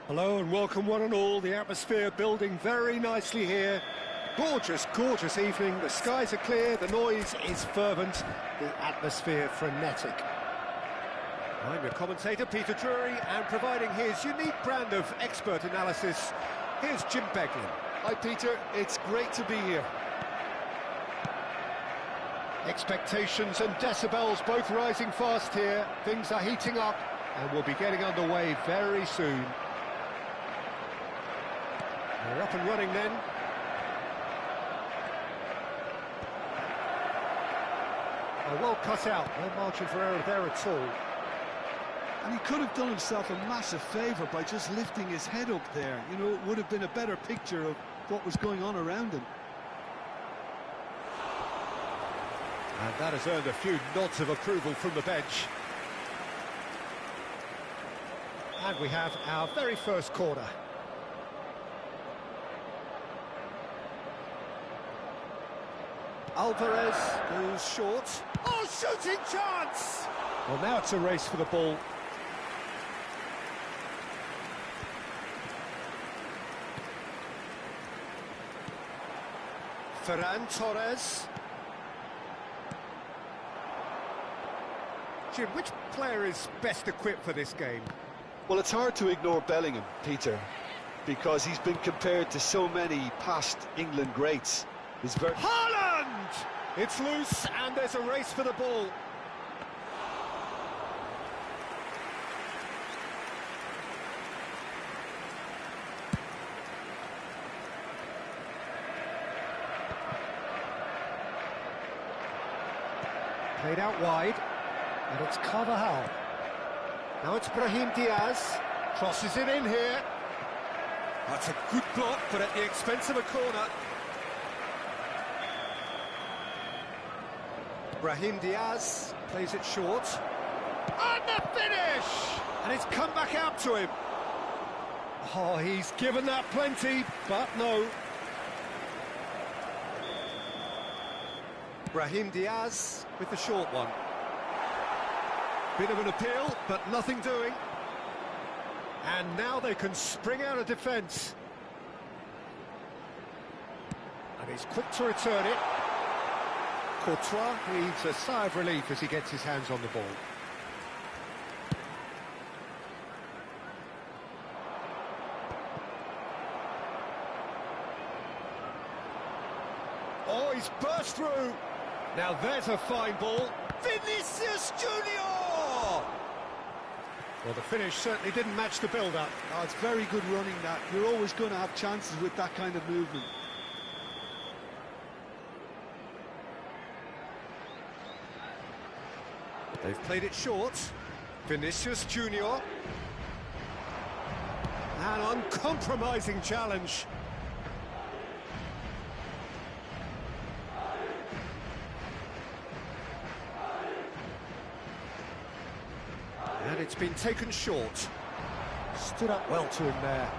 Hello and welcome one and all. The atmosphere building very nicely here. Gorgeous, gorgeous evening. The skies are clear, the noise is fervent, the atmosphere frenetic. I'm your commentator, Peter Drury, and providing his unique brand of expert analysis, here's Jim Beglin. Hi Peter, it's great to be here. Expectations and decibels both rising fast here. Things are heating up and we'll be getting underway very soon. We're up and running then. Oh, well cut out, no margin for error there at all. And he could have done himself a massive favour by just lifting his head up there. You know, it would have been a better picture of what was going on around him. And that has earned a few nods of approval from the bench. And we have our very first corner. Alvarez goes short. Oh, shooting chance! Well, now it's a race for the ball. Ferran Torres. Jim, which player is best equipped for this game? Well, it's hard to ignore Bellingham, Peter, because he's been compared to so many past England greats. Haaland! It's loose and there's a race for the ball. Played out wide, and it's Carvajal. Now it's Brahim Diaz, crosses it in here. That's a good block, but at the expense of a corner. Brahim Diaz plays it short. And the finish! And it's come back out to him. Oh, he's given that plenty, but no. Brahim Diaz with the short one. Bit of an appeal, but nothing doing. And now they can spring out of defence. And he's quick to return it. Courtois needs a sigh of relief as he gets his hands on the ball. Oh, he's burst through. Now there's a fine ball. Vinicius Junior! Well, the finish certainly didn't match the build-up. Oh, it's very good running, that. You're always going to have chances with that kind of movement. They've played it short. Vinicius Junior. An uncompromising challenge. And it's been taken short. Stood up well to him there.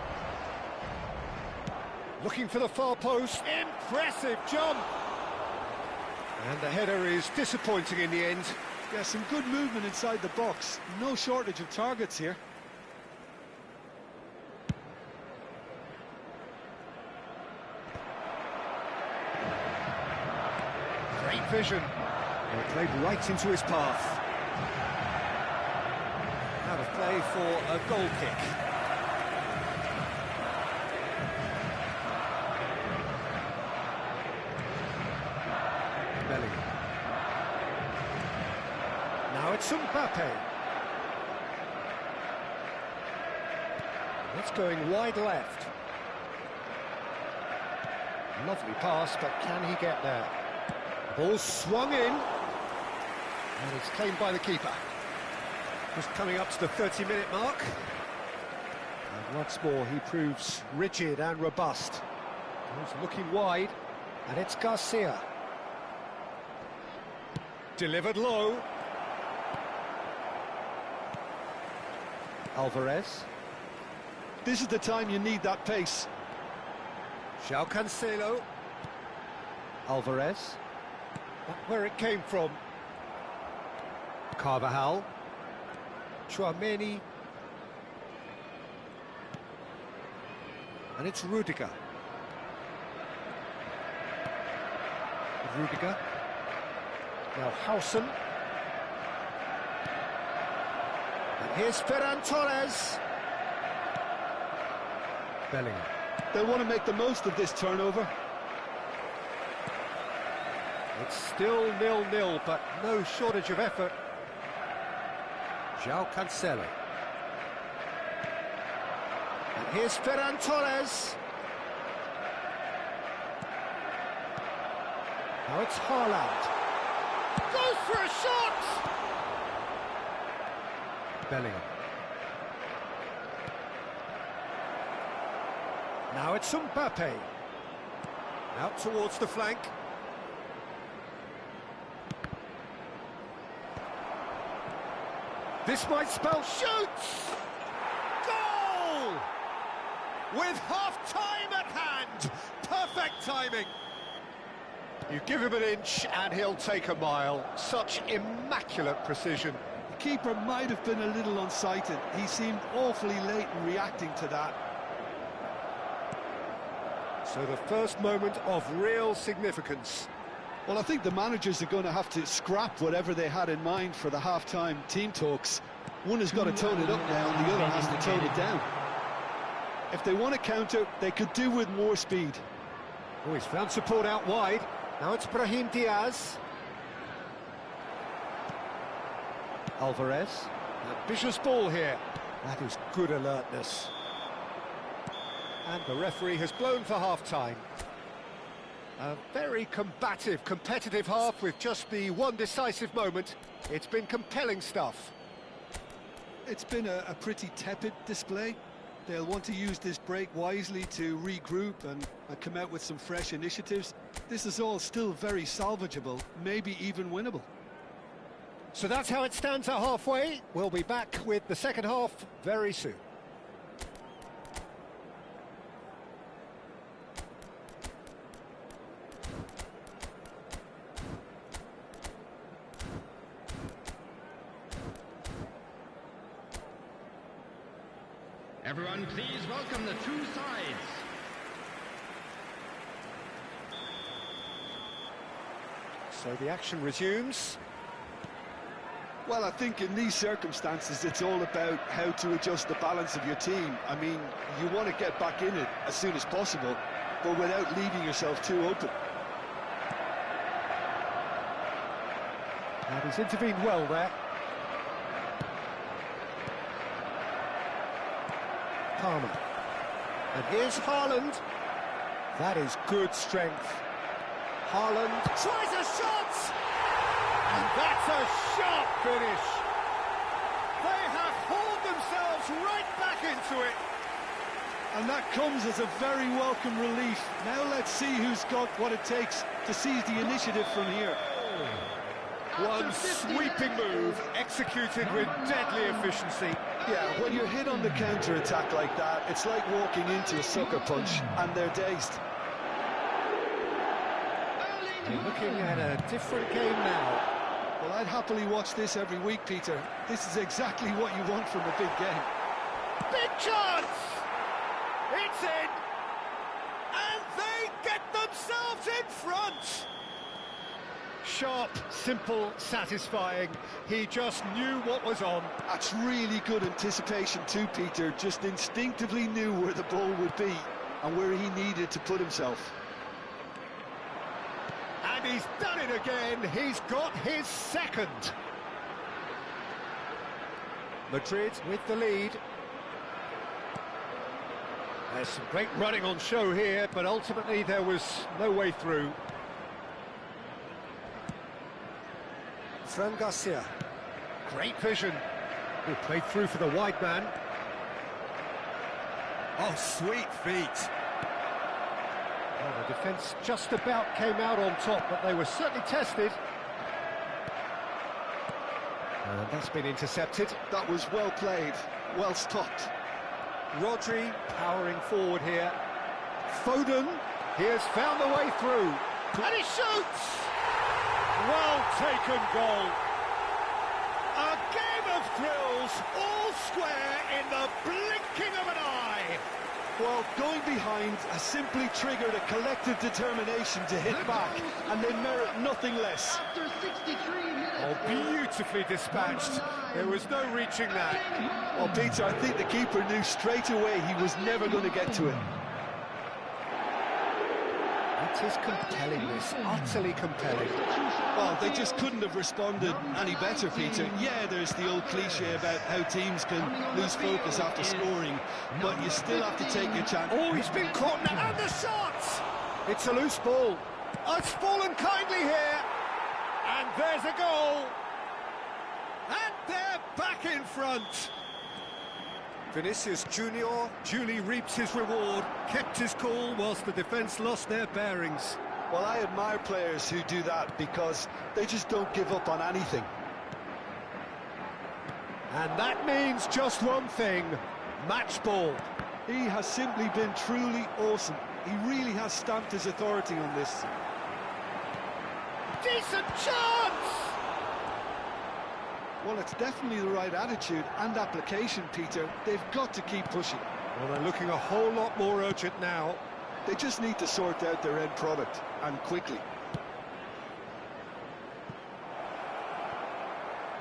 Looking for the far post. Impressive jump. And the header is disappointing in the end. Yeah, some good movement inside the box. No shortage of targets here. Great vision. They played right into his path. Out of play for a goal kick. Bellingham. Now it's Mbappe. It's going wide left. Lovely pass, but can he get there? Ball swung in. And it's claimed by the keeper. Just coming up to the 30-minute mark. And once more he proves rigid and robust. He's looking wide. And it's Garcia. Delivered low. Alvarez. This is the time you need that pace. João Cancelo. Alvarez. Where it came from. Carvajal. Tchouaméni. And it's Rudiger. Rudiger. Now Howson. And here's Ferran Torres. Bellingham. They'll want to make the most of this turnover. It's still 0-0, but no shortage of effort. João Cancelo. And here's Ferran Torres. Now it's Haaland. Goes for a shot! Bellingham. Now it's Mbappe. Out towards the flank. This might spell shoots! Goal! With half-time at hand. Perfect timing. You give him an inch and he'll take a mile. Such immaculate precision. The keeper might have been a little unsighted. He seemed awfully late in reacting to that. So the first moment of real significance. Well, I think the managers are going to have to scrap whatever they had in mind for the half-time team talks. One has got to tone it up now, and the other has to tone it down. If they want to counter, they could do with more speed. Oh, he's found support out wide. Now it's Brahim Diaz. Alvarez. Ambitious ball here. That is good alertness. And the referee has blown for half-time. A very combative, competitive half with just the one decisive moment. It's been compelling stuff. It's been a pretty tepid display. They'll want to use this break wisely to regroup and come out with some fresh initiatives. This is all still very salvageable, maybe even winnable. So that's how it stands at halfway. We'll be back with the second half very soon. Everyone, please welcome the two sides. So the action resumes. Well, I think in these circumstances, it's all about how to adjust the balance of your team. I mean, you want to get back in it as soon as possible, but without leaving yourself too open. And he's intervened well there. Palmer. And here's Haaland. That is good strength. Haaland tries a shot! And that's a sharp finish. They have hauled themselves right back into it. And that comes as a very welcome relief. Now let's see who's got what it takes to seize the initiative from here. One sweeping move, executed with deadly efficiency. Yeah, when you're hit on the counter-attack like that, it's like walking into a sucker punch, and they're dazed. You're looking at a different game now. Well, I'd happily watch this every week, Peter. This is exactly what you want from a big game. Big chance! It's in! And they get themselves in front! Sharp, simple, satisfying. He just knew what was on. That's really good anticipation too, Peter. Just instinctively knew where the ball would be and where he needed to put himself. And he's done it again. He's got his second. Madrid with the lead. There's some great running on show here, but ultimately there was no way through. Fran Garcia. Great vision. He played through for the wide man. Oh, sweet feet. Well, the defence just about came out on top, but they were certainly tested. And that's been intercepted. That was well played, well stopped. Rodri powering forward here. Foden, he has found the way through. And he shoots! Well taken goal. A game of thrills, all square in the blinking of an eye. Well, going behind has simply triggered a collective determination to hit back, and they merit nothing less. After 63 minutes. Oh, beautifully dispatched. There was no reaching that. Well, Peter, I think the keeper knew straight away he was never going to get to it. It is compelling, this, utterly compelling. Well, they just couldn't have responded any better, Peter. Yeah, there's the old cliche about how teams can lose focus after scoring, but you still have to take your chance. Oh, he's been caught now, and the shot! It's a loose ball. Oh, it's fallen kindly here. And there's a goal. And they're back in front. Vinicius Junior duly reaps his reward, kept his cool whilst the defence lost their bearings. Well, I admire players who do that because they just don't give up on anything. And that means just one thing, match ball. He has simply been truly awesome. He really has stamped his authority on this. Decent chance! Well, it's definitely the right attitude and application, Peter. They've got to keep pushing. Well, they're looking a whole lot more urgent now. They just need to sort out their end product, and quickly.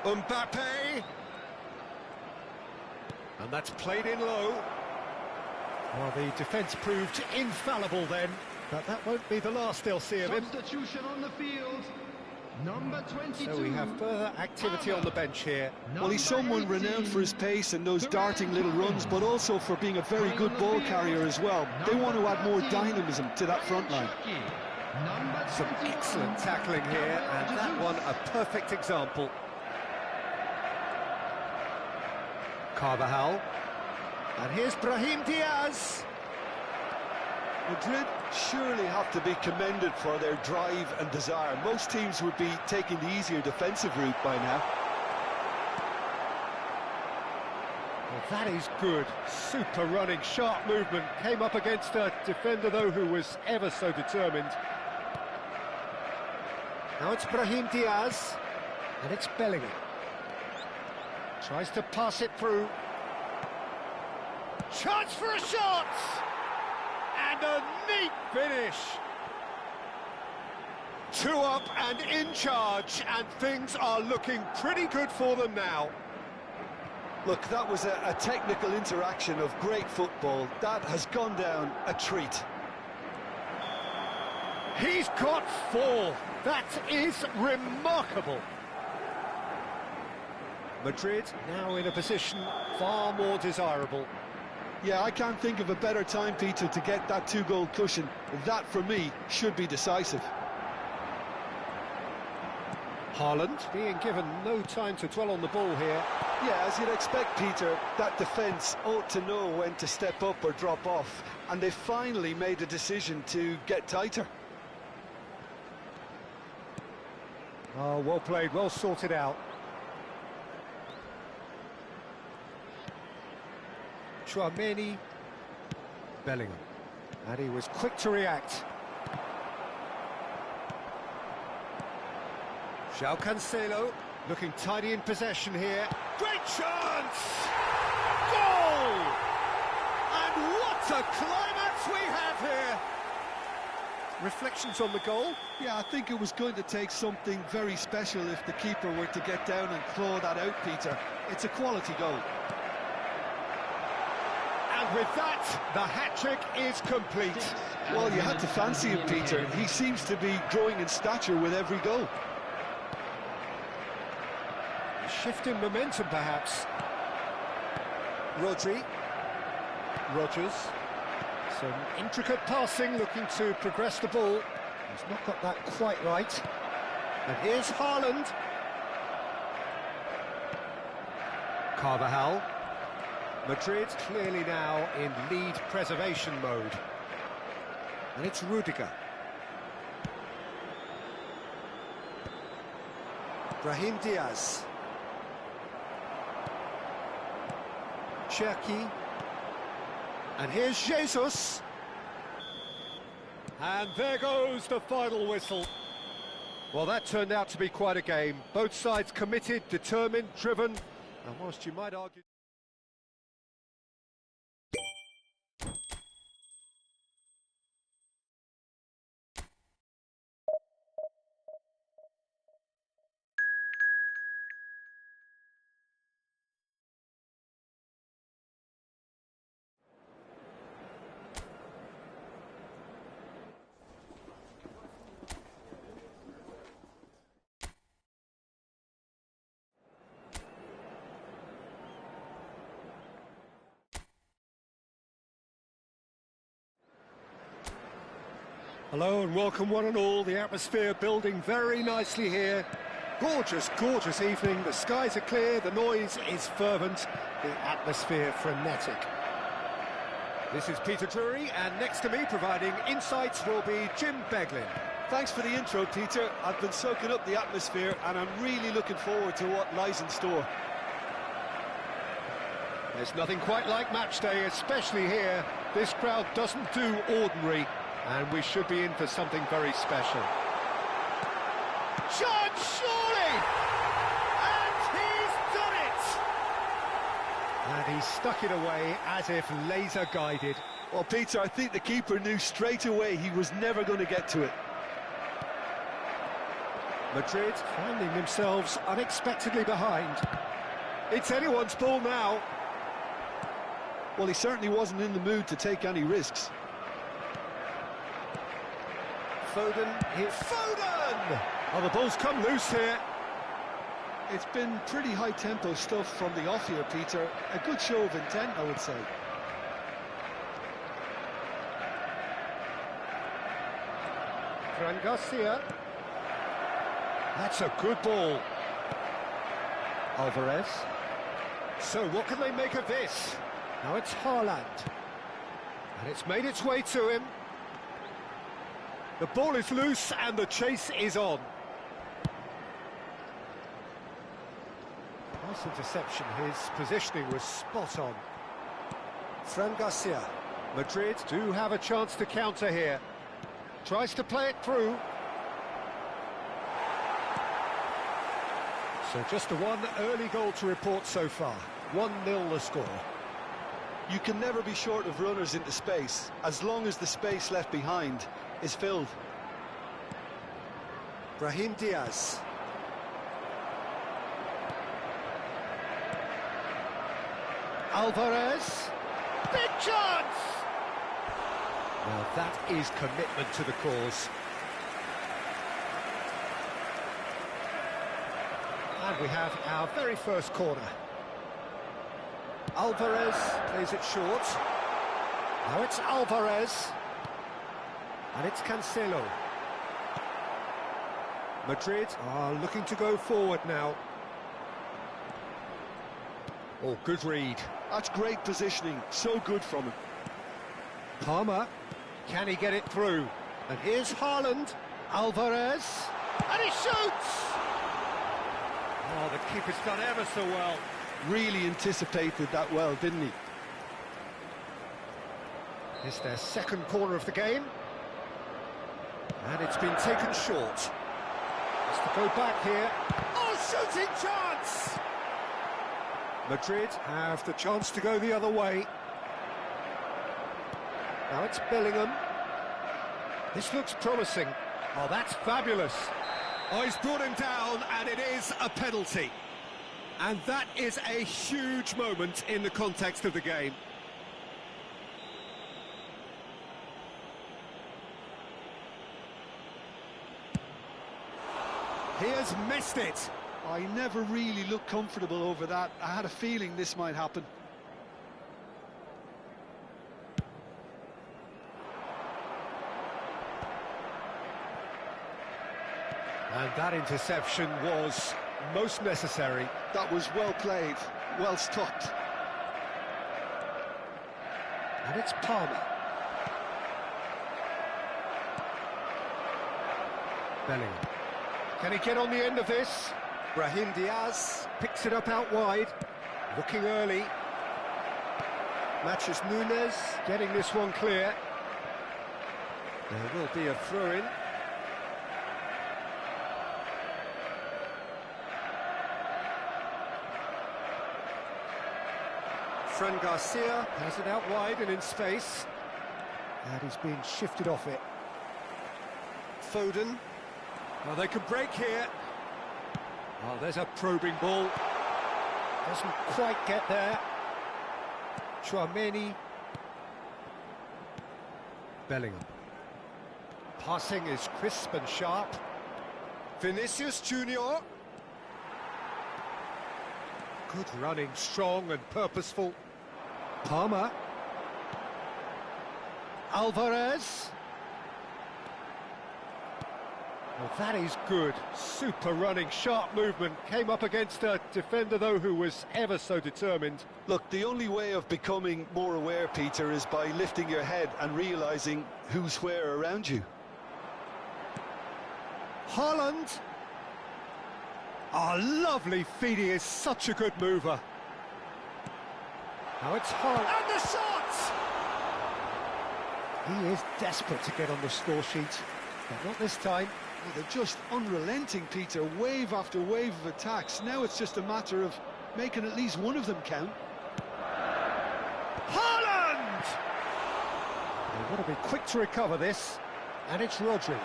Mbappe! And that's played in low. Well, the defence proved infallible then, but that won't be the last they'll see of him. Substitution on the field. Number 22. So we have further activity on the bench here. Well, he's someone renowned for his pace and those darting little runs, but also for being a very good ball carrier as well. They want to add more dynamism to that front line. Some excellent tackling here, and that one a perfect example. Carvajal. And here's Brahim Diaz. Madrid surely have to be commended for their drive and desire. Most teams would be taking the easier defensive route by now. Well, that is good. Super running, sharp movement. Came up against a defender, though, who was ever so determined. Now it's Brahim Diaz, and it's Bellingham. Tries to pass it through. Chance for a shot! And a neat finish. 2 up and in charge, and things are looking pretty good for them now. Look, that was a technical interaction of great football. That has gone down a treat. He's got 4. That is remarkable. Madrid now in a position far more desirable. Yeah, I can't think of a better time, Peter, to get that 2-goal cushion. That, for me, should be decisive. Haaland being given no time to dwell on the ball here. Yeah, as you'd expect, Peter, that defence ought to know when to step up or drop off. And they finally made a decision to get tighter. Oh, well played, well sorted out. Tchouaméni, Bellingham, and he was quick to react. João Cancelo looking tidy in possession here. Great chance! Goal! And what a climax we have here! Reflections on the goal? Yeah, I think it was going to take something very special if the keeper were to get down and claw that out, Peter. It's a quality goal. And with that, the hat-trick is complete. Well, you had to fancy him, Peter. He seems to be growing in stature with every goal. A shift in momentum, perhaps. Rodri. Rodgers. Some intricate passing, looking to progress the ball. He's not got that quite right. And here's Haaland. Carvajal. Madrid clearly now in lead preservation mode. And it's Rudiger. Brahim Diaz. Cherki. And here's Jesus. And there goes the final whistle. Well, that turned out to be quite a game. Both sides committed, determined, driven. And whilst you might argue... Hello and welcome one and all. The atmosphere building very nicely here. Gorgeous, gorgeous evening. The skies are clear, the noise is fervent, the atmosphere frenetic. This is Peter Drury, and next to me providing insights will be Jim Beglin. Thanks for the intro, Peter. I've been soaking up the atmosphere and I'm really looking forward to what lies in store. There's nothing quite like match day, especially here. This crowd doesn't do ordinary, and we should be in for something very special. Chance, surely! And he's done it! And he stuck it away as if laser-guided. Well, Peter, I think the keeper knew straight away he was never going to get to it. Madrid finding themselves unexpectedly behind. It's anyone's ball now. Well, he certainly wasn't in the mood to take any risks. Foden, Foden! Oh, the ball's come loose here. It's been pretty high-tempo stuff from the off here, Peter. A good show of intent, I would say. Fran Garcia. That's a good ball. Alvarez. So what can they make of this? Now it's Haaland. And it's made its way to him. The ball is loose and the chase is on. Nice interception. His positioning was spot on. Fran Garcia. Madrid do have a chance to counter here. Tries to play it through. So just the one early goal to report so far. 1-0 the score. You can never be short of runners into space, as long as the space left behind is filled. Brahim Diaz. Alvarez. Big chance! Well, that is commitment to the cause. And we have our very first corner. Alvarez plays it short. Now it's Alvarez. And it's Cancelo. Madrid are looking to go forward now. Oh, good read. That's great positioning. So good from him. Palmer. Can he get it through? And here's Haaland. Alvarez. And he shoots! Oh, the keeper's done ever so well. Really anticipated that well, didn't he? It's their second corner of the game. And it's been taken short. Has to go back here. Oh, shooting chance! Madrid have the chance to go the other way. Now it's Bellingham. This looks promising. Oh, that's fabulous. Oh, he's brought him down, and it is a penalty. And that is a huge moment in the context of the game. He has missed it. I never really looked comfortable over that. I had a feeling this might happen. And that interception was most necessary. That was well played, well stopped. And it's Palmer. Bellingham. Can he get on the end of this? Brahim Diaz picks it up out wide. Looking early. Matches Nunes getting this one clear. There will be a throw-in. Fran Garcia has it out wide and in space. And he's been shifted off it. Foden. Well, they can break here. Oh, there's a probing ball. Doesn't quite get there. Tchouaméni. Bellingham. Passing is crisp and sharp. Vinicius Junior. Good running, strong and purposeful. Palmer. Alvarez. Well, that is good. Super running, sharp movement. Came up against a defender, though, who was ever so determined. Look, the only way of becoming more aware, Peter, is by lifting your head and realising who's where around you. Haaland. Oh, lovely feed. He is such a good mover. Now it's Haaland. And the shot! He is desperate to get on the score sheet, but not this time. Well, they're just unrelenting, Peter. Wave after wave of attacks. Now it's just a matter of making at least one of them count. Haaland! They want to be quick to recover this, and it's Rodri.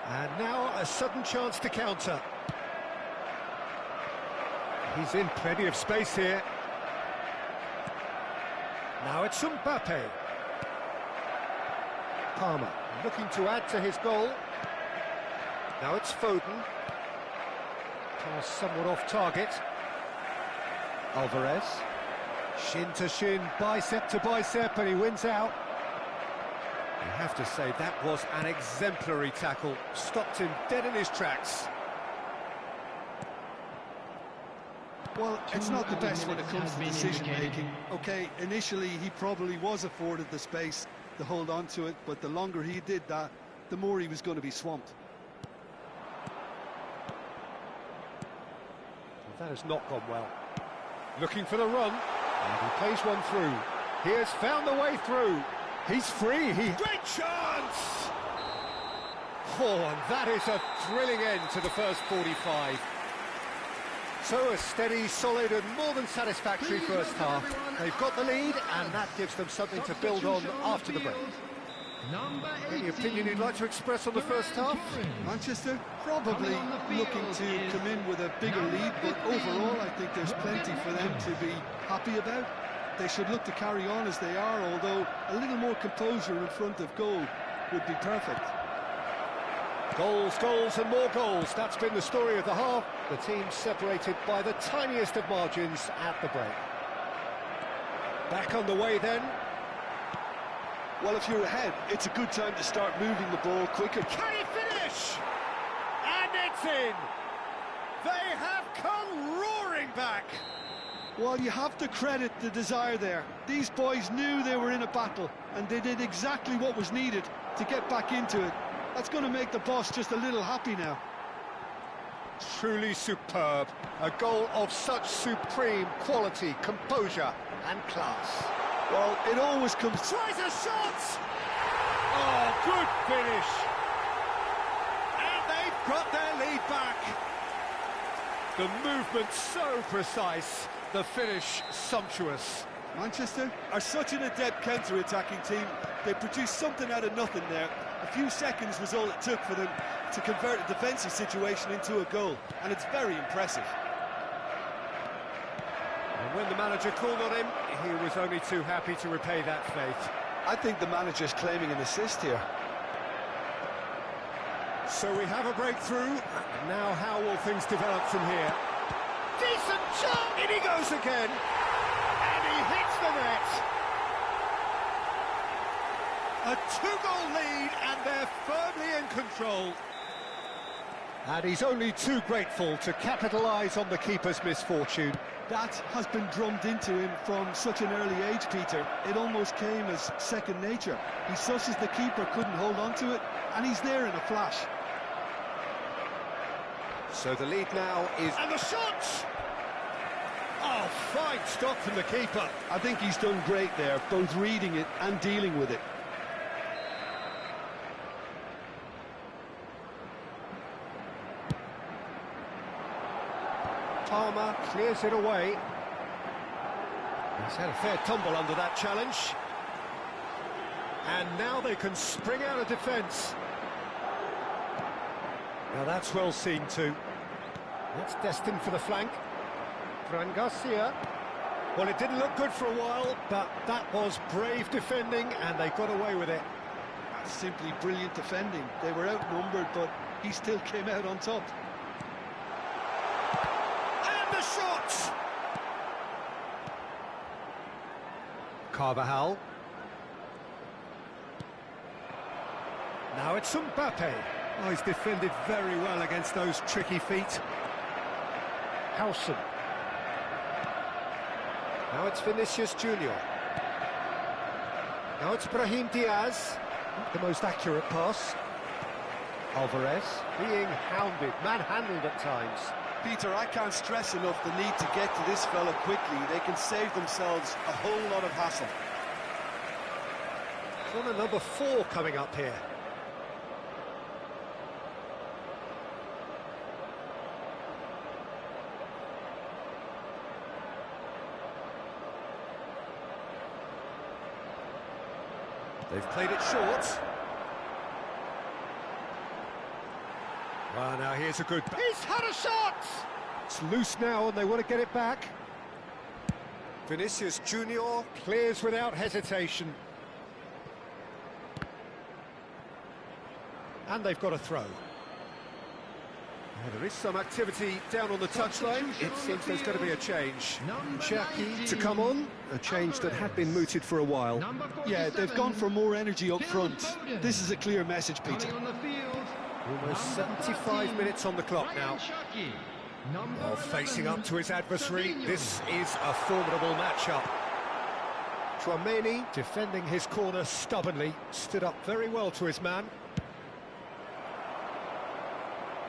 And now a sudden chance to counter. He's in plenty of space here. Now it's Mbappe. Palmer looking to add to his goal. Now it's Foden. Pass somewhat off target. Alvarez. Shin to shin, bicep to bicep, and he wins out. You have to say that was an exemplary tackle. Stopped him dead in his tracks. Well, it's not the best when it comes to decision-making. OK, initially he probably was afforded the space to hold on to it, but the longer he did that, the more he was going to be swamped. That has not gone well. Looking for the run, and he plays one through. He has found the way through. He's free. Great chance! Oh, and that is a thrilling end to the first 45. So a steady, solid and more than satisfactory first half. They've got the lead and that gives them something to build on after the break. Any opinion you'd like to express on the first half? Manchester probably looking to come in with a bigger lead, but overall I think there's plenty for them to be happy about. They should look to carry on as they are, although a little more composure in front of goal would be perfect. Goals, goals and more goals. That's been the story of the half. The team separated by the tiniest of margins at the break. Back on the way then. Well, if you're ahead, it's a good time to start moving the ball quicker. Can he finish? And it's in! They have come roaring back! Well, you have to credit the desire there. These boys knew they were in a battle, and they did exactly what was needed to get back into it. That's going to make the boss just a little happy now. Truly superb. A goal of such supreme quality, composure and class. Well, it always comes... Tries a shot! Oh, good finish! And they've got their lead back. The movement so precise, the finish sumptuous. Manchester are such an adept counter-attacking team. They produced something out of nothing there. A few seconds was all it took for them to convert a defensive situation into a goal, and it's very impressive. And when the manager called on him, he was only too happy to repay that faith. I think the manager's claiming an assist here. So we have a breakthrough. Now how will things develop from here? Decent shot! In he goes again! And he hits the net! A two-goal lead, and they're firmly in control. And he's only too grateful to capitalise on the keeper's misfortune. That has been drummed into him from such an early age, Peter. It almost came as second nature. He susses the keeper couldn't hold on to it, and he's there in a flash. So the lead now is... And the shot! Oh, fine stop from the keeper. I think he's done great there, both reading it and dealing with it. Palmer clears it away. He's had a fair tumble under that challenge. And now they can spring out of defence. Now that's well seen too. That's destined for the flank. Fran Garcia. Well, it didn't look good for a while, but that was brave defending and they got away with it. That's simply brilliant defending. They were outnumbered, but he still came out on top. The shot! Now it's Mbappe. Oh, he's defended very well against those tricky feet. Howson. Now it's Vinicius Junior. Now it's Brahim Diaz. Not the most accurate pass. Alvarez being hounded, manhandled at times. Peter, I can't stress enough the need to get to this fella quickly. They can save themselves a whole lot of hassle. Corner number 4 coming up here. They've played it short. Well, now here's a good... He's had a shot! It's loose now and they want to get it back. Vinicius Junior clears without hesitation. And they've got a throw. Now, there is some activity down on the touchline. It seems there's going to be a change. Cherki to come on, a change that had been mooted for a while. Yeah, they've gone for more energy up front. This is a clear message, Peter. Almost 75 minutes on the clock now. While facing up to his adversary, this is a formidable matchup. Tchouaméni, defending his corner stubbornly, stood up very well to his man.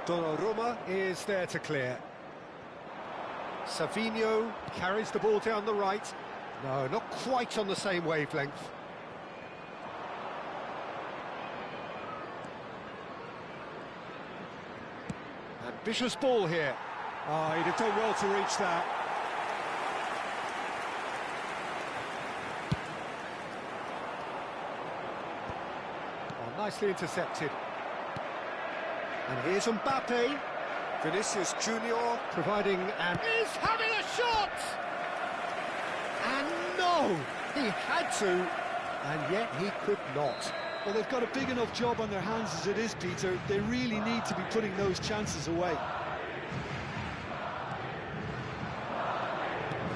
Donnarumma is there to clear. Savinho carries the ball down the right. No, not quite on the same wavelength. Ambitious ball here. Oh, he'd have done well to reach that. Oh, nicely intercepted. And here's Mbappe. Vinicius Junior providing and... He's having a shot! And no! He had to, and yet he could not. Well, they've got a big enough job on their hands as it is, Peter. They really need to be putting those chances away.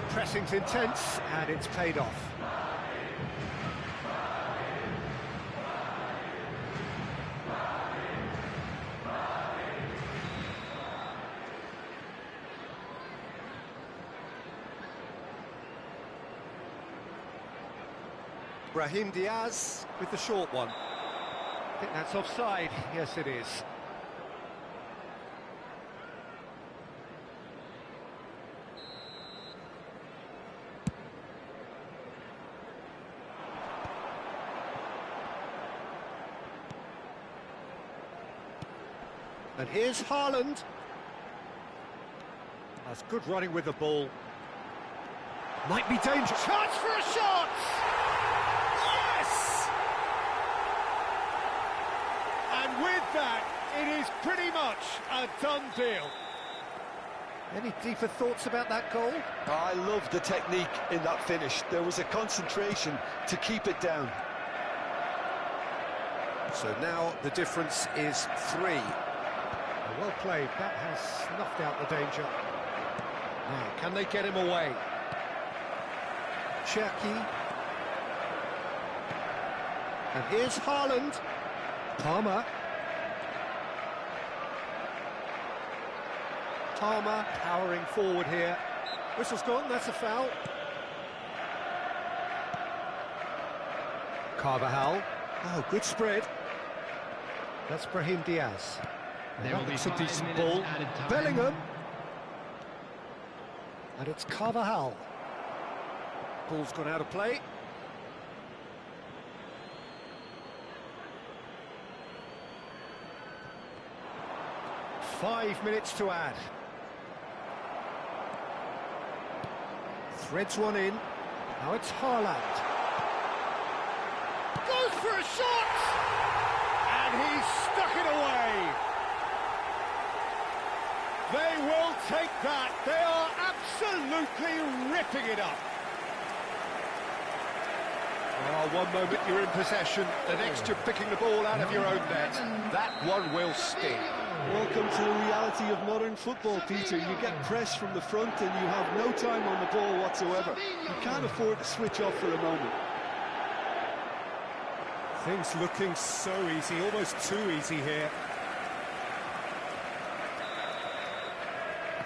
Pressing's intense, and it's paid off. Brahim Diaz with the short one. I think that's offside. Yes, it is. And here's Haaland. That's good running with the ball. Might be dangerous. Chance for a shot! Yes! And with that, it is pretty much a done deal. Any deeper thoughts about that goal? I love the technique in that finish. There was a concentration to keep it down. So now the difference is 3. Well played, that has snuffed out the danger. Now, can they get him away? Cherki. And here's Haaland. Palmer. Palmer powering forward here. Whistle's gone, that's a foul. Carvajal. Oh, good spread. That's Brahim Diaz. There will be some 5 decent minutes ball. added time. Bellingham. And it's Carvajal. Ball's gone out of play. Five minutes to add. Threads one in. Now it's Haaland. Goes for a shot! And he's stuck it away. They will take that. They are absolutely ripping it up. Oh, one moment you're in possession, the next you're picking the ball out of your own net. That one will sting. Welcome to the reality of modern football, Peter. You get pressed from the front and you have no time on the ball whatsoever. You can't afford to switch off for a moment. Things looking so easy, almost too easy here.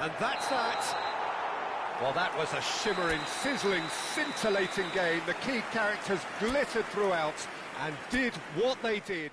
And that's that. Well, that was a shimmering, sizzling, scintillating game. The key characters glittered throughout and did what they did.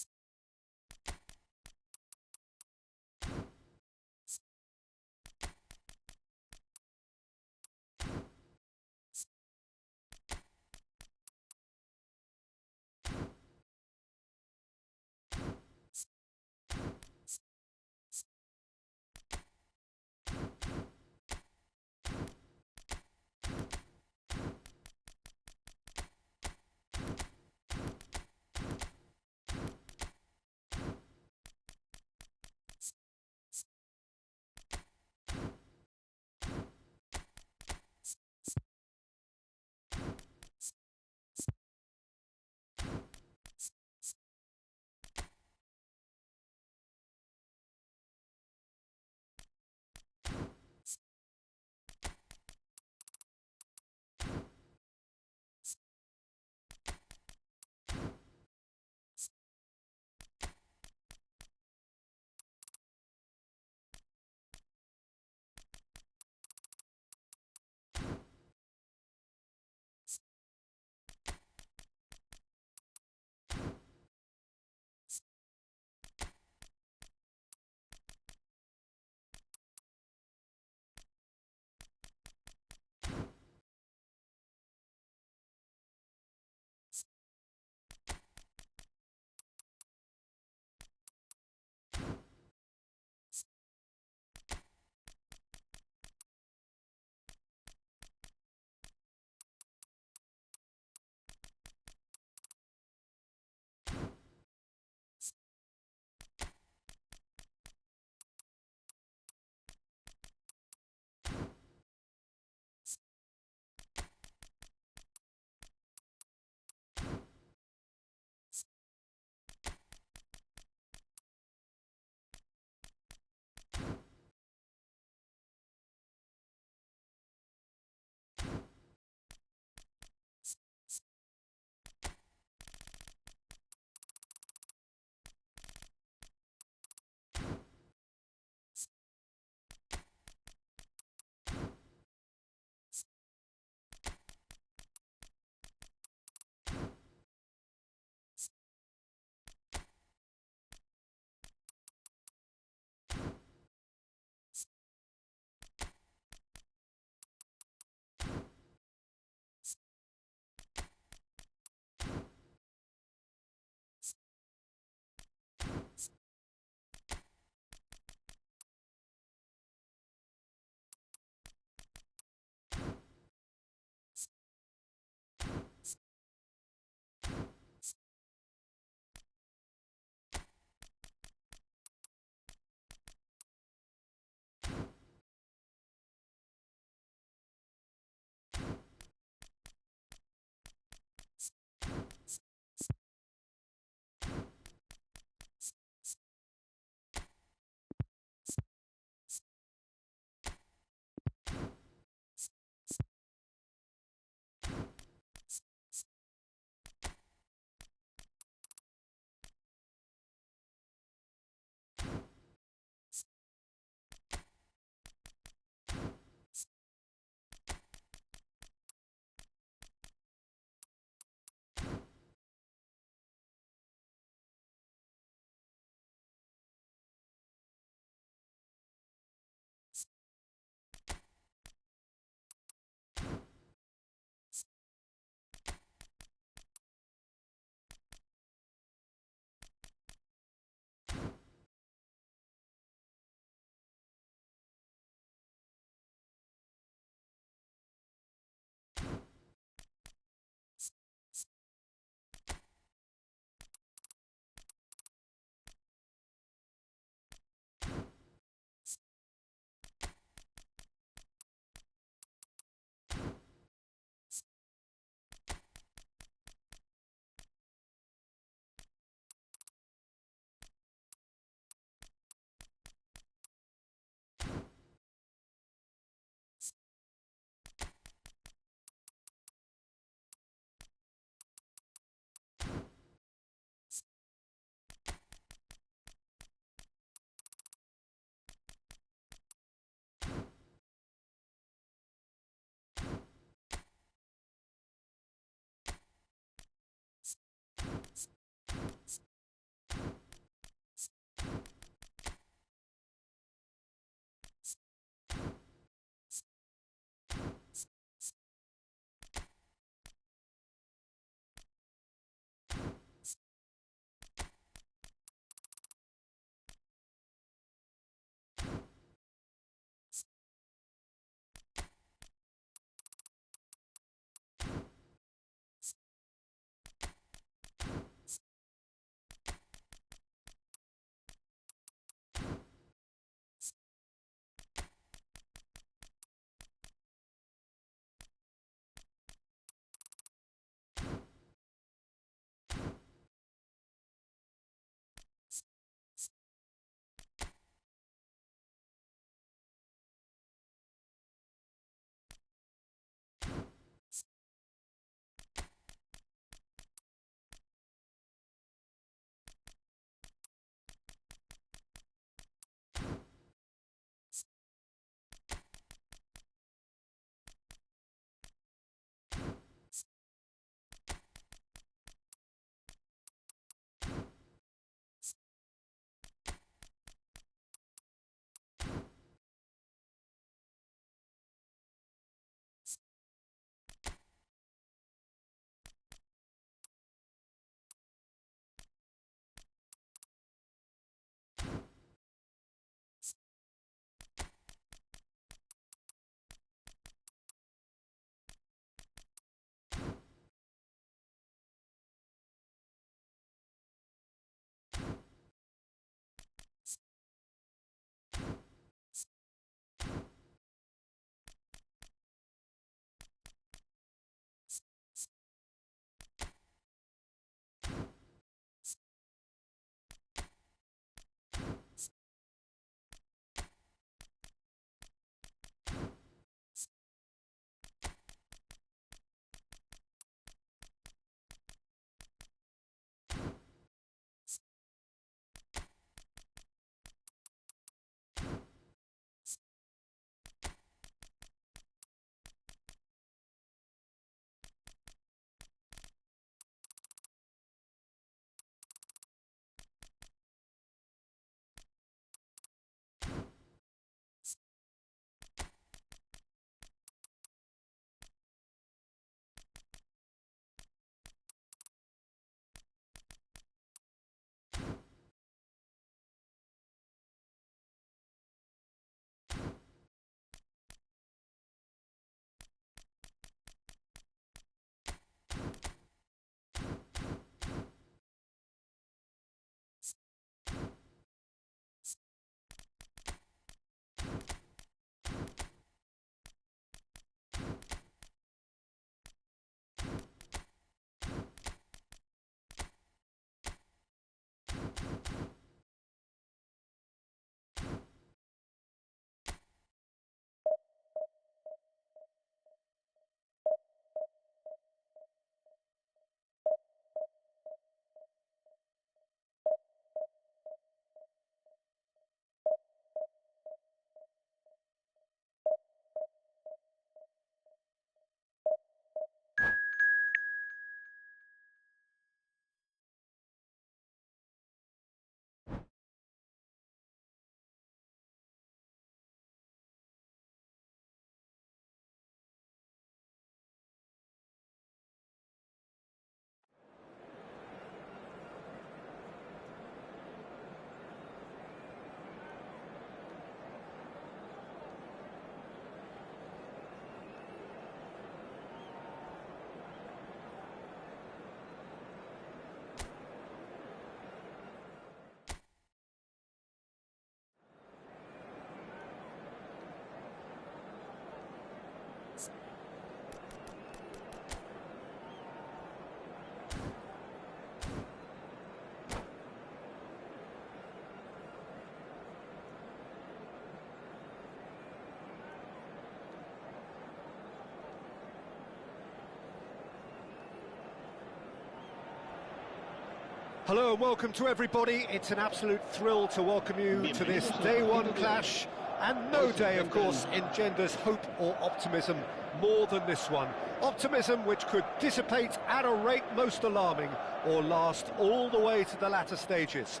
Hello and welcome to everybody. It's an absolute thrill to welcome you to this day one clash. And no day, of course, engenders hope or optimism more than this one. Optimism which could dissipate at a rate most alarming or last all the way to the latter stages.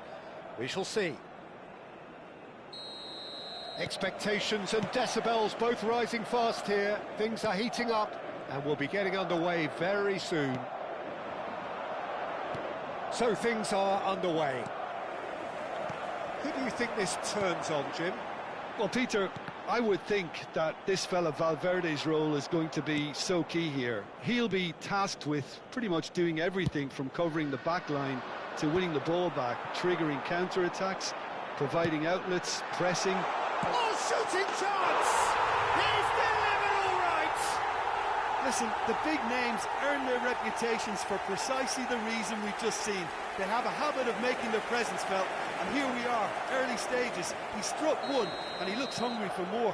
We shall see. Expectations and decibels both rising fast here. Things are heating up and we'll be getting underway very soon. So things are underway. Who do you think this turns on, Jim? Well, Peter, I would think that this fella Valverde's role is going to be so key here. He'll be tasked with pretty much doing everything from covering the back line to winning the ball back, triggering counter-attacks, providing outlets, pressing. Oh, shooting chance! He's delivered all right! Listen, the big names earn their reputations for precisely the reason we've just seen. They have a habit of making their presence felt, and here we are, early stages. He struck one, and he looks hungry for more.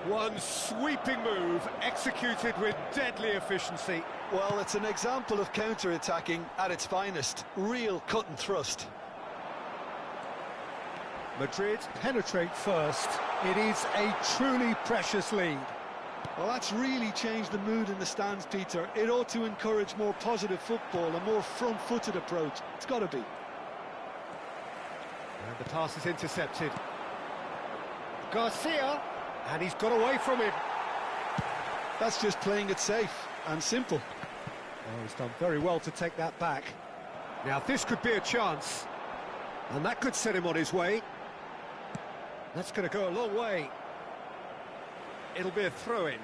One sweeping move, executed with deadly efficiency. Well, it's an example of counter-attacking at its finest. Real cut and thrust. Madrid penetrate first. It is a truly precious lead. Well, that's really changed the mood in the stands, Peter. It ought to encourage more positive football, a more front-footed approach. It's got to be. And the pass is intercepted. Garcia, and he's got away from him. That's just playing it safe and simple. Oh, he's done very well to take that back. Now, this could be a chance. And that could set him on his way. That's going to go a long way. It'll be a throw-in.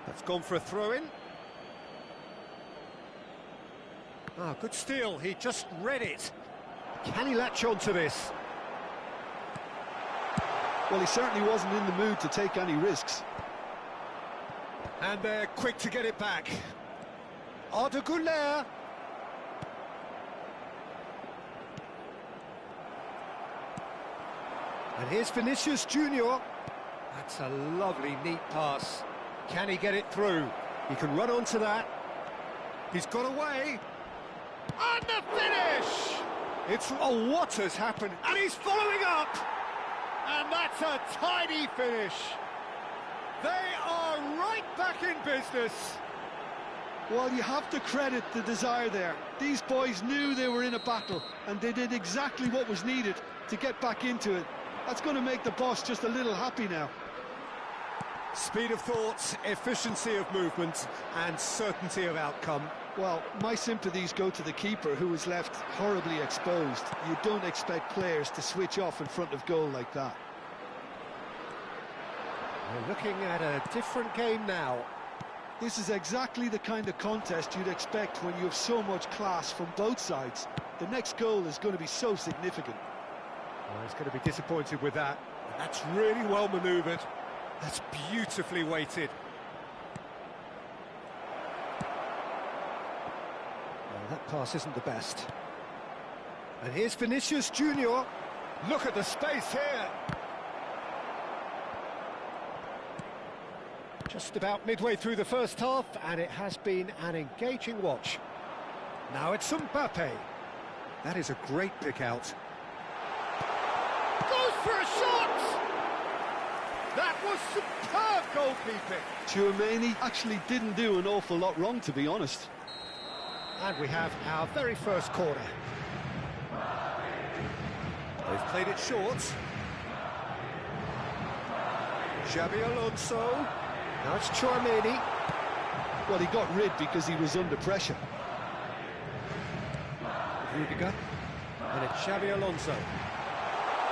That's gone for a throw-in. Ah, good steal. He just read it. Can he latch on to this? Well, he certainly wasn't in the mood to take any risks. And they're quick to get it back. Arda Güler. And here's Vinicius Junior. That's a lovely, neat pass. Can he get it through? He can run onto that. He's got away. And the finish! Oh, what has happened? And he's following up! And that's a tidy finish. They are right back in business. Well, you have to credit the desire there. These boys knew they were in a battle, and they did exactly what was needed to get back into it. That's going to make the boss just a little happy now. Speed of thought, efficiency of movement, and certainty of outcome. Well, my sympathies go to the keeper, who was left horribly exposed. You don't expect players to switch off in front of goal like that. We're looking at a different game now. This is exactly the kind of contest you'd expect when you have so much class from both sides. The next goal is going to be so significant. Well, he's going to be disappointed with that. That's really well manoeuvred. That's beautifully weighted. Well, that pass isn't the best. And here's Vinicius Junior. Look at the space here. Just about midway through the first half, and it has been an engaging watch. Now it's Mbappe. That is a great pick out. Goes for a shot! That was superb goalkeeping. Tchouaméni actually didn't do an awful lot wrong, to be honest. And we have our very first corner. They've played it short. Xabi Alonso. Now it's Tchouaméni. Well, he got rid because he was under pressure. Rudiger. And it's Xabi Alonso.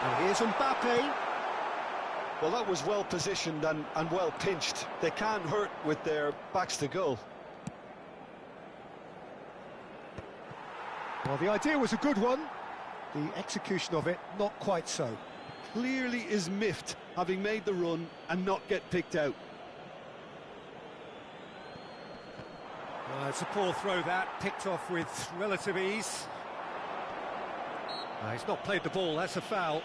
And here's Mbappe. Well, that was well positioned and well pinched. They can't hurt with their backs to goal. Well, the idea was a good one. The execution of it, not quite so. Clearly is miffed, having made the run and not get picked out. It's a poor throw that, picked off with relative ease. He's not played the ball, that's a foul.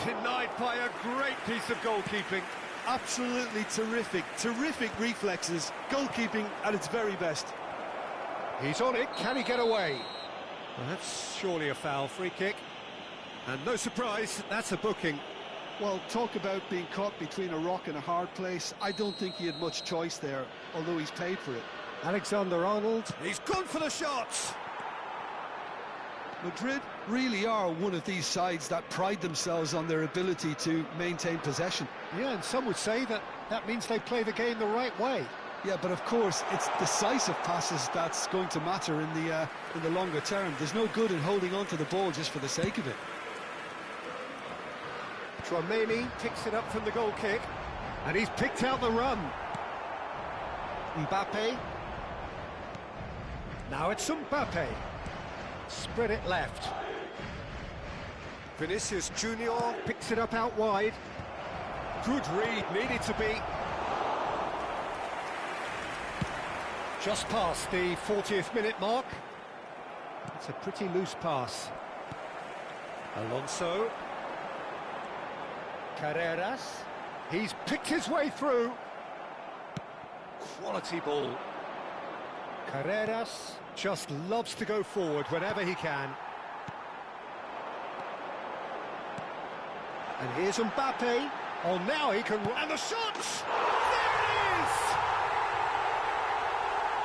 Denied by a great piece of goalkeeping. Absolutely terrific, terrific reflexes. Goalkeeping at its very best. He's on it, can he get away? Well, that's surely a foul, free kick. And no surprise, that's a booking. Well, talk about being caught between a rock and a hard place. I don't think he had much choice there, although he's paid for it. Alexander-Arnold, he's gone for the shots! Madrid really are one of these sides that pride themselves on their ability to maintain possession. Yeah, and some would say that that means they play the game the right way. Yeah, but of course, it's decisive passes that's going to matter in the longer term. There's no good in holding on to the ball just for the sake of it. Tchouaméni picks it up from the goal kick, and he's picked out the run. Mbappe. Now it's Mbappe. Spread it left. Vinicius Junior picks it up out wide. Good read, needed to be. Just past the 40th minute mark. It's a pretty loose pass. Alonso. Carreras. He's picked his way through. Quality ball. Carreras just loves to go forward whenever he can. And here's Mbappe. Oh, now he can... And the shots! There it is!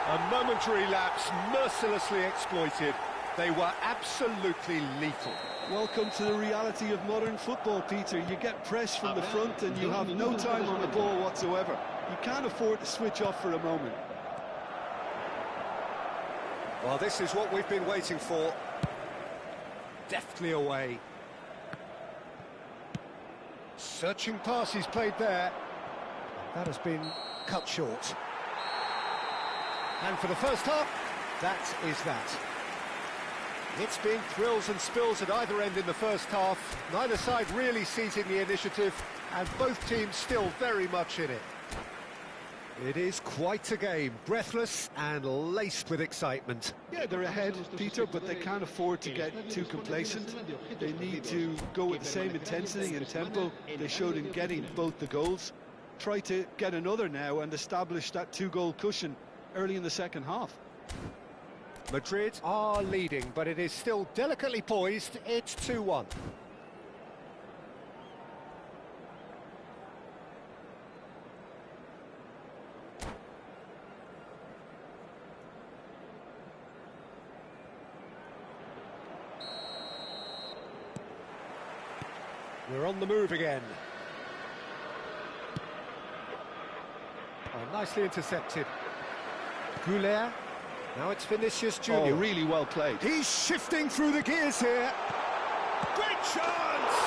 A momentary lapse, mercilessly exploited. They were absolutely lethal. Welcome to the reality of modern football, Peter. You get press from the front and you have no time on the ball whatsoever. You can't afford to switch off for a moment. Well, this is what we've been waiting for. Deftly away. Searching pass he's played there. That has been cut short. And for the first half, that is that. It's been thrills and spills at either end in the first half. Neither side really seizing the initiative, and both teams still very much in it. It is quite a game, breathless and laced with excitement. Yeah, they're ahead, Peter, but they can't afford to get too complacent. They need to go with the same intensity and tempo they showed in getting both the goals. Try to get another now and establish that two-goal cushion early in the second half. Madrid are leading, but it is still delicately poised. It's 2-1. We're on the move again. Oh, nicely intercepted. Goulet. Now it's Vinicius Junior. Oh, really well played. He's shifting through the gears here. Great chance!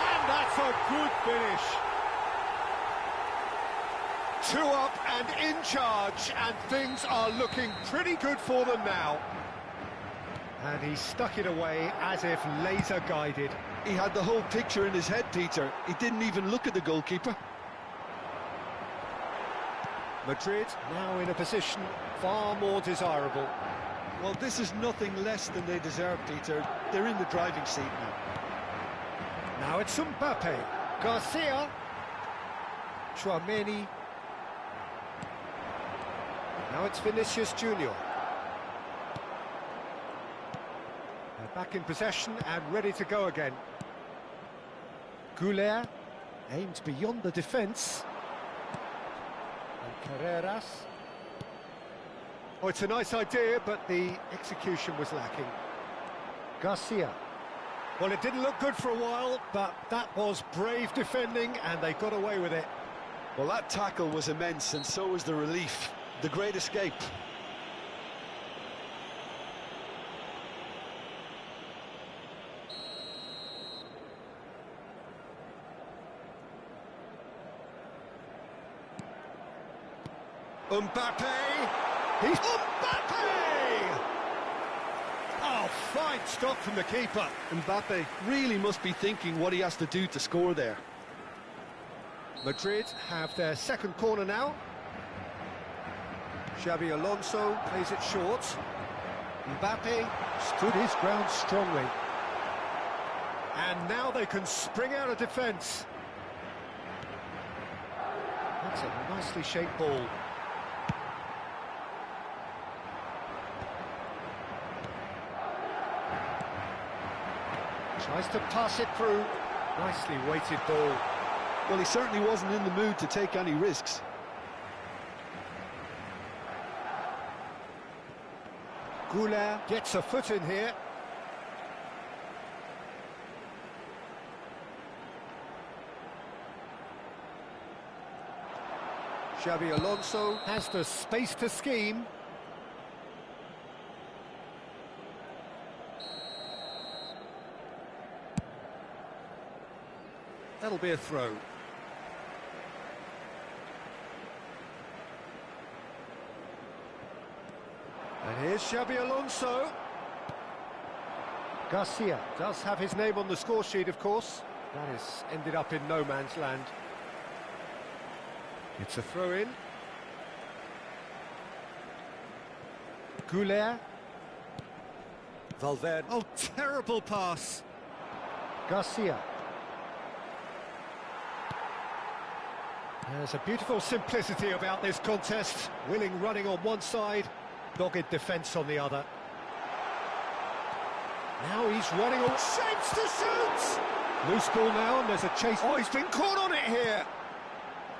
And that's a good finish. 2 up and in charge, and things are looking pretty good for them now. And he stuck it away as if laser guided. He had the whole picture in his head, Peter. He didn't even look at the goalkeeper. Madrid now in a position far more desirable. Well, this is nothing less than they deserve, Peter. They're in the driving seat now. Now it's Mbappe. Garcia. Tchouaméni. Now it's Vinicius Junior. They're back in possession and ready to go again. Goulet aimed beyond the defence. And Carreras. Oh, it's a nice idea, but the execution was lacking. Garcia. Well, it didn't look good for a while, but that was brave defending, and they got away with it. Well, that tackle was immense, and so was the relief. The great escape. Mbappe! He's... Mbappe! Oh, fine stop from the keeper. Mbappe really must be thinking what he has to do to score there. Madrid have their second corner now. Xabi Alonso plays it short. Mbappe stood his ground strongly. And now they can spring out of defence. That's a nicely shaped ball. Tries to pass it through. Nicely weighted ball. Well, he certainly wasn't in the mood to take any risks. Goulart gets a foot in here. Xabi Alonso has the space to scheme. That'll be a throw. And here's Xabi Alonso. Garcia does have his name on the score sheet, of course. That has ended up in no man's land. It's a throw-in. Goulart. Valverde. Oh, terrible pass. Garcia. There's a beautiful simplicity about this contest. Willing running on one side, dogged defence on the other. Now he's running all shapes to shoot! Loose ball now, and there's a chase. Oh, he's been caught on it here!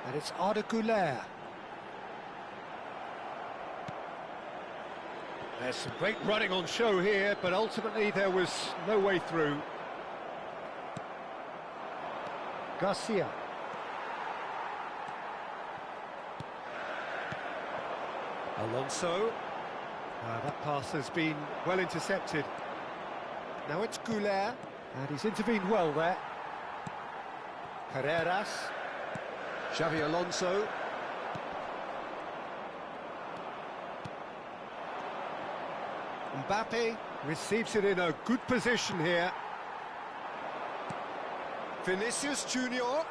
And it's Arda Güler. There's some great running on show here, but ultimately there was no way through. Garcia. Alonso. That pass has been well intercepted. Now it's Güler, and he's intervened well there. Carreras. Xabi Alonso. Mbappe receives it in a good position here. Vinicius Junior.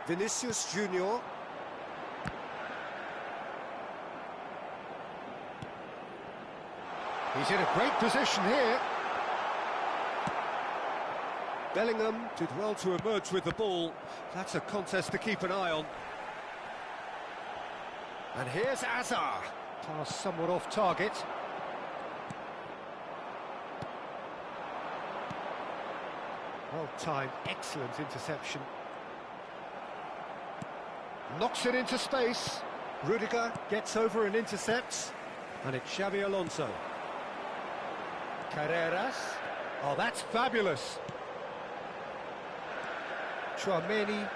Vinicius Junior. He's in a great position here. Bellingham did well to emerge with the ball. That's a contest to keep an eye on. And here's Hazard. Pass somewhat off target. Well timed, excellent interception. Knocks it into space. Rudiger gets over and intercepts. And it's Xabi Alonso. Carreras. Oh, that's fabulous. Tchouaméni.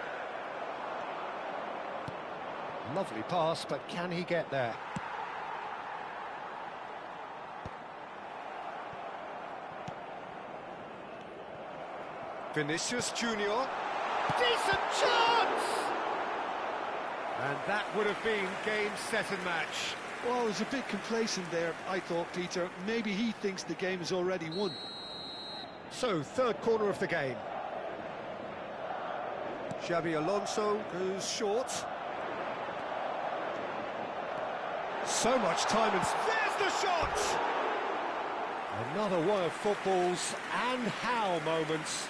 Lovely pass, but can he get there? Vinicius Junior. Decent chance! And that would have been game, set and match. Well, it was a bit complacent there, I thought, Peter. Maybe he thinks the game is already won. So, third corner of the game. Xabi Alonso goes short. So much time, and there's the shot! Another one of football's and how moments.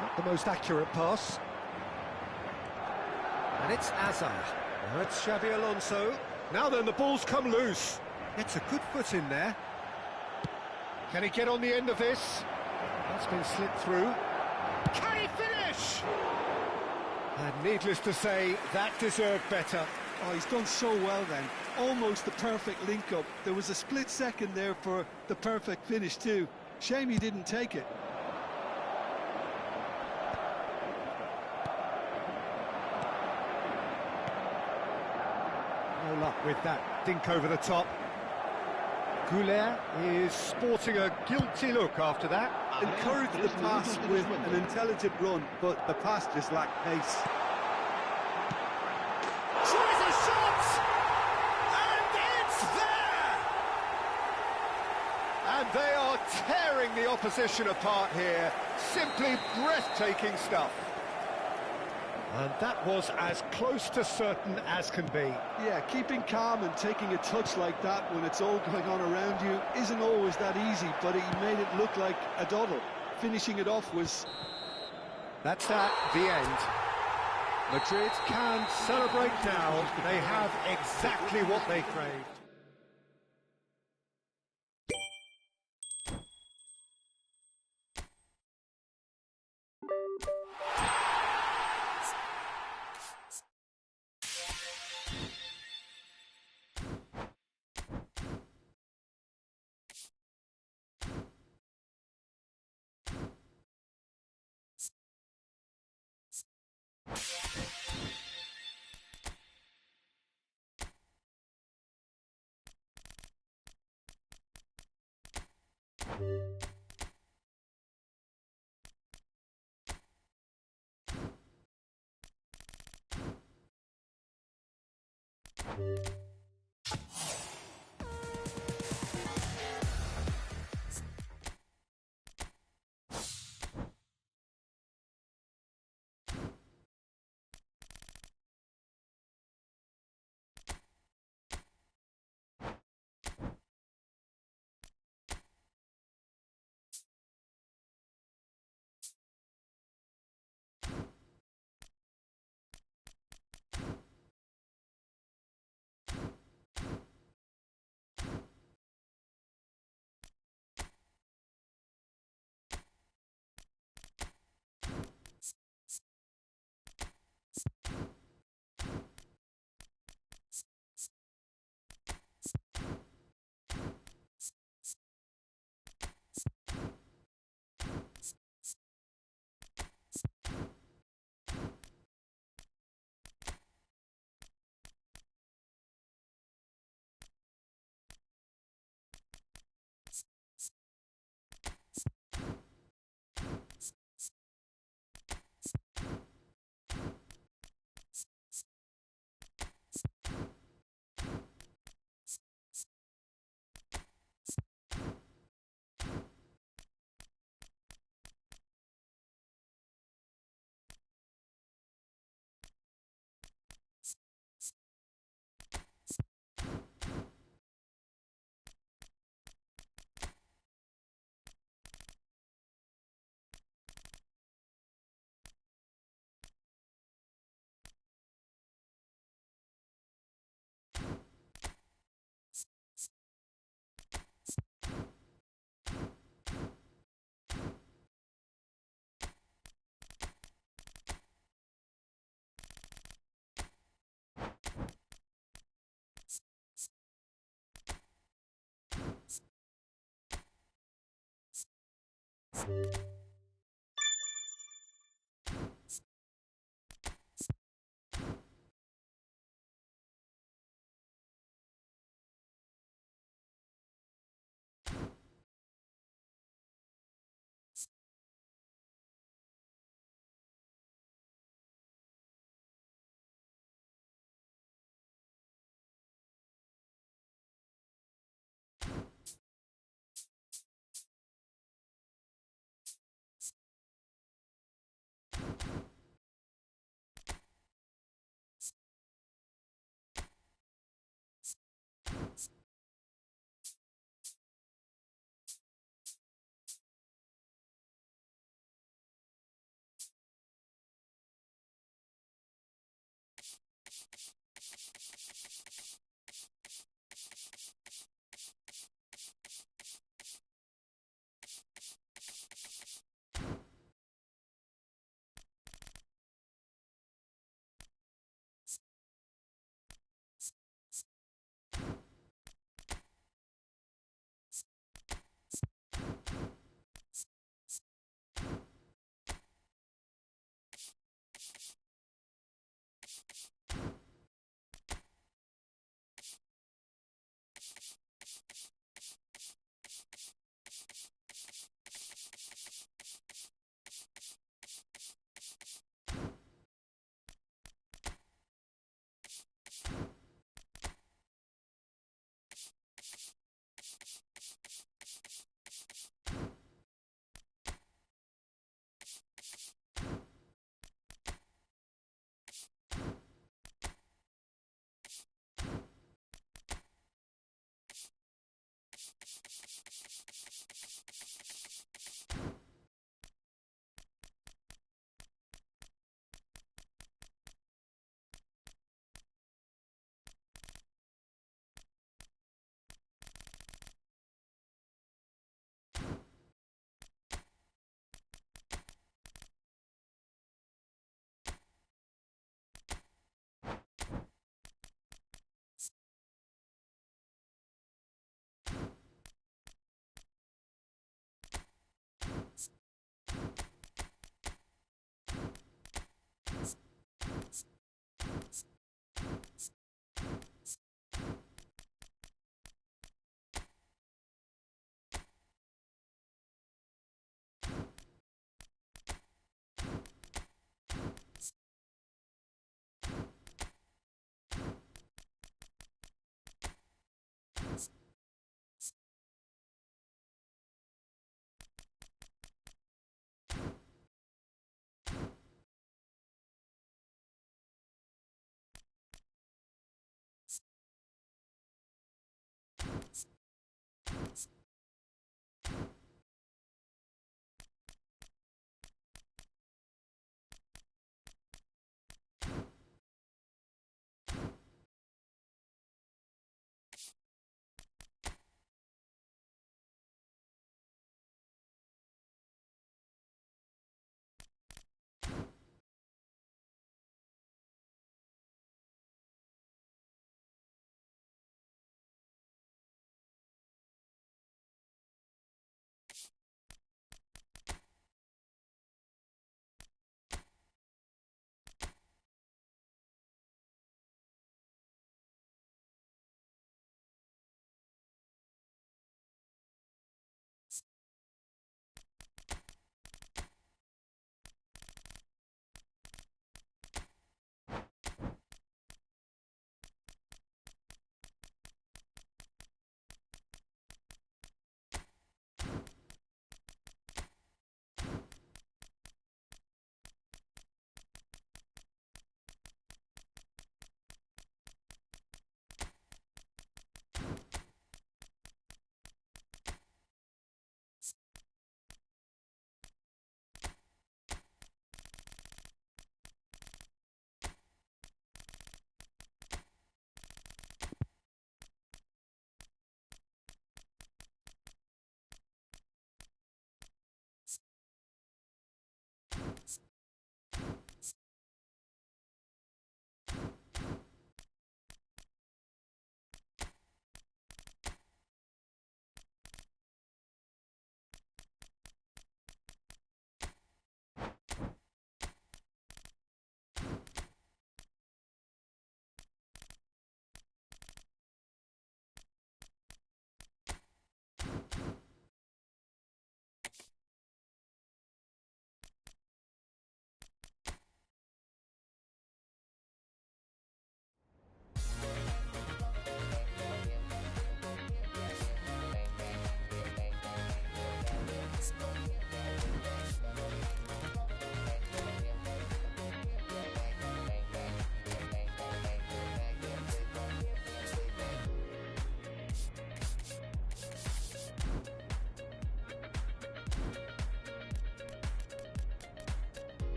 Not the most accurate pass. And it's Hazard. Now it's Xabi Alonso. Now then, the ball's come loose. Gets a good foot in there. Can he get on the end of this? That's been slipped through. Can he finish? And needless to say, that deserved better. Oh, he's done so well then. Almost the perfect link-up. There was a split second there for the perfect finish too. Shame he didn't take it. No luck with that dink over the top. Goulart is sporting a guilty look after that. Encouraged the pass with an intelligent run, but the pass just lacked pace. Tries a shot! And it's there! And they are tearing the opposition apart here. Simply breathtaking stuff. And that was as close to certain as can be. Yeah, keeping calm and taking a touch like that when it's all going on around you isn't always that easy, but he made it look like a doddle. Finishing it off was... That's that, the end. Madrid can celebrate now. They have exactly what they craved.